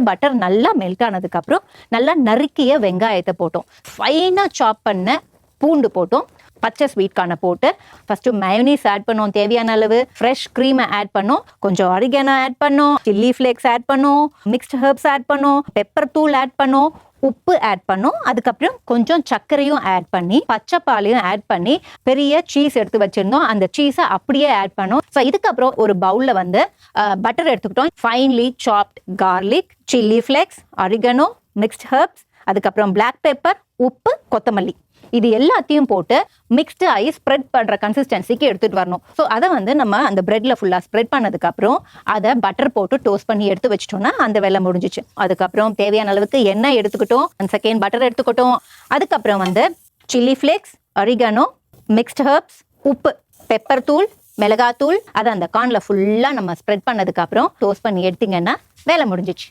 Butter நல்லா melt ஆனதுக்கப்புறம் நல்லா நறுக்கிய வெங்காயத்தை போட்டோம், ஃபைனாக சாப் பண்ண பூண்டு போட்டோம், பச்சை ஸ்வீட் கார்னை போட்டு ஃபஸ்ட்டு மயோனீஸ் ஆட் பண்ணோம், தேவையான அளவு ஃப்ரெஷ் க்ரீமை ஆட் பண்ணோம், கொஞ்சம் ஆரிகானோ ஆட் பண்ணோம், சில்லி ஃப்ளேக்ஸ் ஆட் பண்ணோம், மிக்ஸ்ட் ஹெர்ப்ஸ் ஆட் பண்ணோம், பெப்பர் தூள் ஆட் பண்ணோம், உப்பு ஆட் பண்ணோம், அதுக்கப்புறம் கொஞ்சம் சர்க்கரையும் ஆட் பண்ணி பச்சை பாலையும் ஆட் பண்ணி பெரிய சீஸ் எடுத்து வச்சிருந்தோம், அந்த சீஸை அப்படியே ஆட் பண்ணோம். ஸோ இதுக்கப்புறம் ஒரு பவுலில் வந்து பட்டர் எடுத்துக்கிட்டோம், finally soft garlic, chilli flakes, oregano, mixed herbs, அதுக்கப்புறம் பிளாக் பெப்பர், உப்பு, கொத்தமல்லி, இது எல்லாத்தையும் போட்டு மிக்ஸ்டு ஆகி ஸ்ப்ரெட் பண்ணுற கன்சிஸ்டன்சிக்கு எடுத்துகிட்டு வரணும். ஸோ அதை வந்து நம்ம அந்த ப்ரெட்டில் ஃபுல்லாக ஸ்ப்ரெட் பண்ணதுக்கப்புறம் அதை பட்டர் போட்டு டோஸ்ட் பண்ணி எடுத்து வச்சிட்டோம்னா அந்த வேலை முடிஞ்சிச்சு. அதுக்கப்புறம் தேவையான அளவுக்கு எண்ணெய் எடுத்துக்கிட்டோம், 1 செகண்ட் பட்டர் எடுத்துக்கிட்டோம், அதுக்கப்புறம் வந்து chilli flakes, oregano, mixed herbs, உப்பு, பெப்பர் தூள், மிளகாத்தூள், அதை அந்த கார்னில் ஃபுல்லாக நம்ம ஸ்ப்ரெட் பண்ணதுக்கப்புறம் டோஸ்ட் பண்ணி எடுத்திங்கன்னா வேலை முடிஞ்சிச்சு.